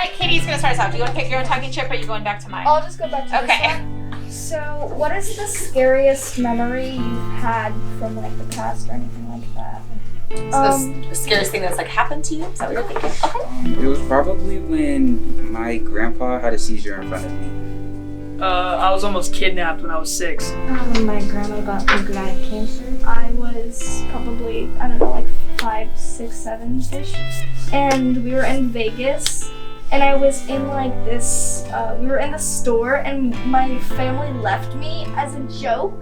right, Katie's gonna start us out. Do you want to pick your own talking chip, or are you going back to mine? I'll just go back to this one. So, what is the scariest memory you've had from like the past or anything like that? So the scariest thing that's like happened to you? Is that what you're thinking? Okay. It was probably when my grandpa had a seizure in front of me. I was almost kidnapped when I was 6. When my grandma got pancreatic cancer, I was probably, I don't know, like 5, 6, 7-ish. And we were in Vegas, and I was in like this, we were in the store, and my family left me as a joke.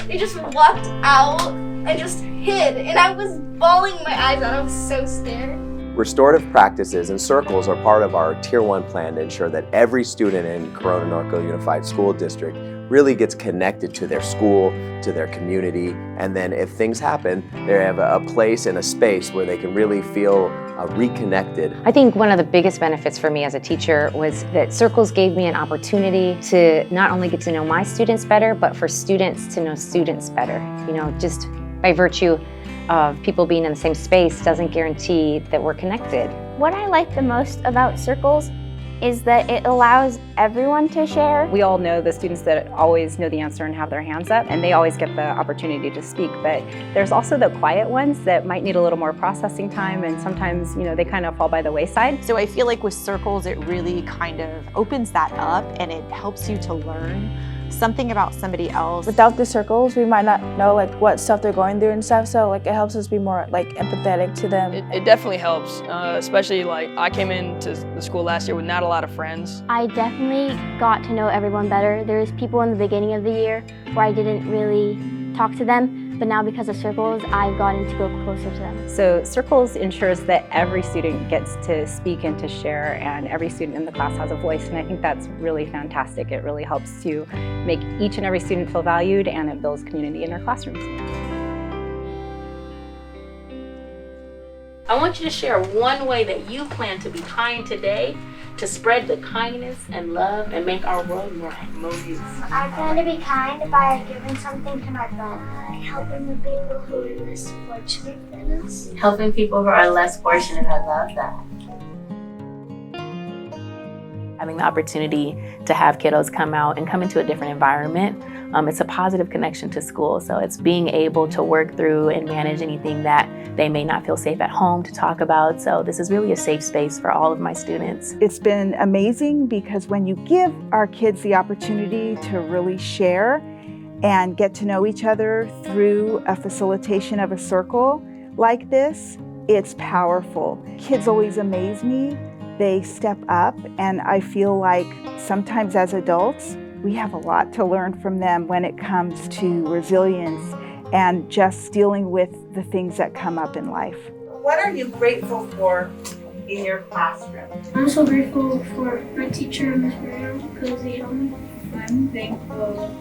They just walked out and just hid, and I was bawling my eyes out. I was so scared. Restorative practices and circles are part of our Tier 1 plan to ensure that every student in Corona-Norco Unified School District really gets connected to their school, to their community, and then if things happen, they have a place and a space where they can really feel reconnected. I think one of the biggest benefits for me as a teacher was that circles gave me an opportunity to not only get to know my students better, but for students to know students better. You know, just by virtue of people being in the same space doesn't guarantee that we're connected. What I like the most about circles is that it allows everyone to share. We all know the students that always know the answer and have their hands up, and they always get the opportunity to speak, but there's also the quiet ones that might need a little more processing time, and sometimes, you know, they kind of fall by the wayside. So I feel like with circles, it really kind of opens that up and it helps you to learn something about somebody else. Without the circles, we might not know like what stuff they're going through and stuff, so like it helps us be more like empathetic to them. It definitely helps, especially like I came into the school last year with not a lot of friends. I definitely got to know everyone better. There was people in the beginning of the year where I didn't really talk to them, but now because of circles, I've gotten to go closer to them. So circles ensures that every student gets to speak and to share, and every student in the class has a voice, and I think that's really fantastic. It really helps to make each and every student feel valued, and it builds community in our classrooms. I want you to share one way that you plan to be kind today, to spread the kindness and love and make our world more harmonious. I plan to be kind by giving something to my friend. Helping the people who are less fortunate than us. Helping people who are less fortunate, I love that. Having the opportunity to have kiddos come out and come into a different environment, it's a positive connection to school. So it's being able to work through and manage anything that they may not feel safe at home to talk about. So this is really a safe space for all of my students. It's been amazing because when you give our kids the opportunity to really share and get to know each other through a facilitation of a circle like this, it's powerful. Kids always amaze me. They step up, and I feel like sometimes as adults, we have a lot to learn from them when it comes to resilience and just dealing with the things that come up in life. What are you grateful for in your classroom? I'm so grateful for my teacher, Ms. Brown, because they helped me. I'm thankful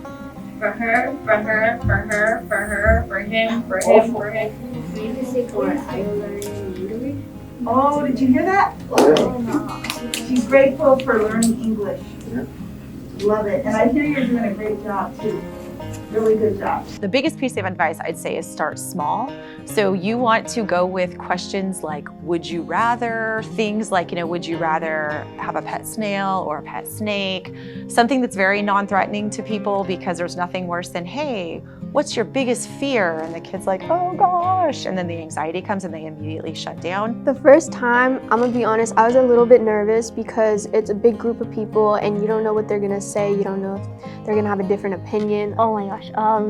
for her, for her, for her, for her, for him, for him, for him. Oh, did you hear that? She's grateful for learning English. Love it. And I hear you're doing a great job too. Really good job. The biggest piece of advice I'd say is start small. So you want to go with questions like, would you rather? Things like, would you rather have a pet snail or a pet snake? Something that's very non-threatening to people, because there's nothing worse than, hey, what's your biggest fear? And the kid's like, oh gosh. And then the anxiety comes and they immediately shut down. The first time, I'm gonna be honest, I was a little bit nervous because it's a big group of people and you don't know what they're gonna say. You don't know if they're gonna have a different opinion. Oh my gosh, I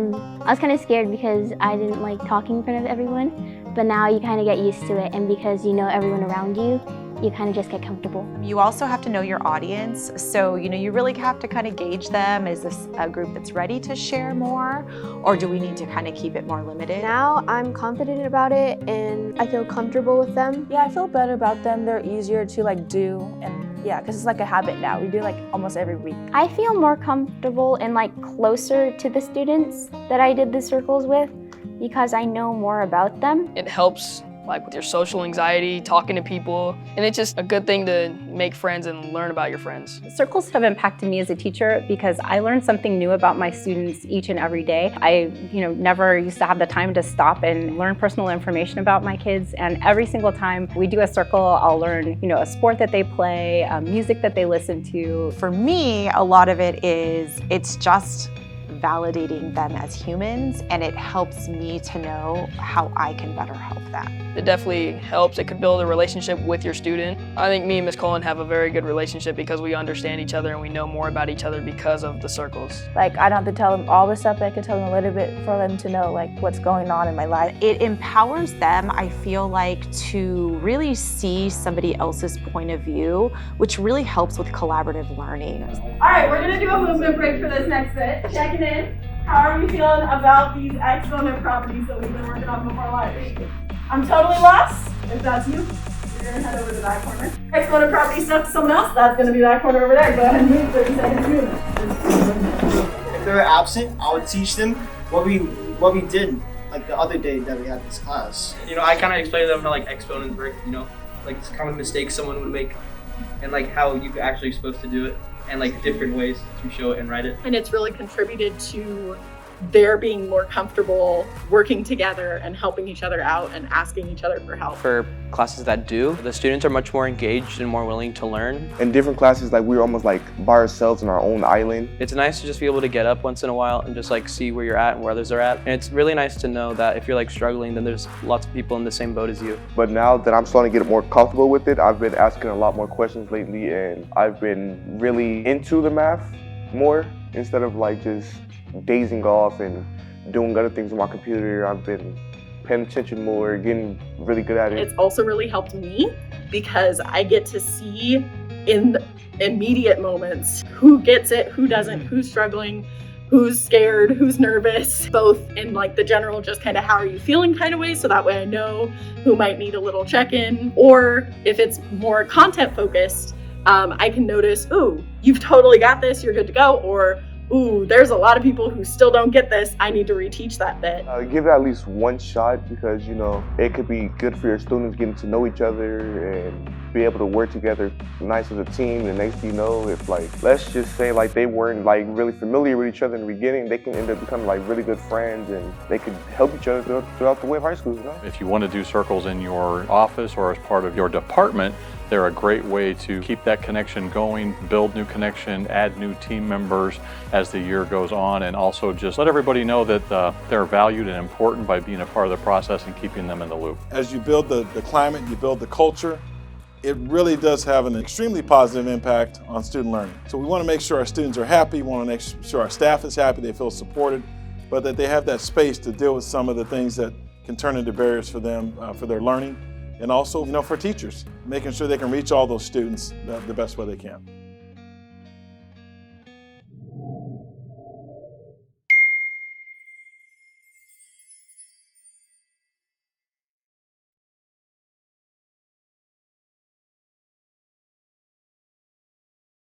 was kind of scared because I didn't like talking in front of everyone, but now you kind of get used to it, and because you know everyone around you, you kind of just get comfortable. You also have to know your audience. So, you really have to kind of gauge them. Is this a group that's ready to share more, or do we need to kind of keep it more limited? Now I'm confident about it and I feel comfortable with them. Yeah, I feel better about them. They're easier to do, and yeah, because it's like a habit now. We do almost every week. I feel more comfortable and closer to the students that I did the circles with because I know more about them. It helps like with your social anxiety, talking to people. And it's just a good thing to make friends and learn about your friends. Circles have impacted me as a teacher because I learn something new about my students each and every day. I never used to have the time to stop and learn personal information about my kids, and every single time we do a circle, I'll learn a sport that they play, music that they listen to. For me, a lot of it is, it's just validating them as humans, and it helps me to know how I can better help them. It definitely helps. It could build a relationship with your student. I think me and Ms. Cullen have a very good relationship because we understand each other and we know more about each other because of the circles. Like, I don't have to tell them all the stuff, but I can tell them a little bit for them to know like what's going on in my life. It empowers them, I feel like, to really see somebody else's point of view, which really helps with collaborative learning. All right, we're gonna do a movement break for this next bit. Checking in. How are you feeling about these exponent properties that we've been working on before lunch? I'm totally lost. If that's you, you're gonna head over to that corner. Exponent property stuff to someone else, that's gonna be that corner over there. Go ahead and move 30 seconds move. If they were absent, I would teach them what we did like the other day that we had this class. I kind of explain to them how like exponents work, like it's common mistakes someone would make, and like how you actually supposed to do it, and like different ways to show it and write it. And it's really contributed to their being more comfortable working together and helping each other out and asking each other for help. For classes that do, the students are much more engaged and more willing to learn. In different classes, like we're almost like by ourselves in our own island. It's nice to just be able to get up once in a while and just like see where you're at and where others are at. And it's really nice to know that if you're like struggling, then there's lots of people in the same boat as you. But now that I'm starting to get more comfortable with it, I've been asking a lot more questions lately, and I've been really into the math more instead of like just dazing off and doing other things on my computer. I've been paying attention more, getting really good at it. It's also really helped me because I get to see in immediate moments who gets it, who doesn't, who's struggling, who's scared, who's nervous, both in like the general just kind of how are you feeling kind of way, so that way I know who might need a little check-in, or if it's more content focused, I can notice, ooh, you've totally got this, you're good to go, or ooh, there's a lot of people who still don't get this, I need to reteach that bit. Give it at least one shot because, it could be good for your students getting to know each other and be able to work together nice as a team. And next thing you know, if let's just say they weren't really familiar with each other in the beginning, they can end up becoming really good friends and they could help each other throughout the way of high school. If you want to do circles in your office or as part of your department, they're a great way to keep that connection going, build new connection, add new team members as the year goes on, and also just let everybody know that they're valued and important by being a part of the process and keeping them in the loop. As you build the climate, you build the culture, it really does have an extremely positive impact on student learning. So we want to make sure our students are happy, we want to make sure our staff is happy, they feel supported, but that they have that space to deal with some of the things that can turn into barriers for them, for their learning. And also, for teachers, making sure they can reach all those students the best way they can.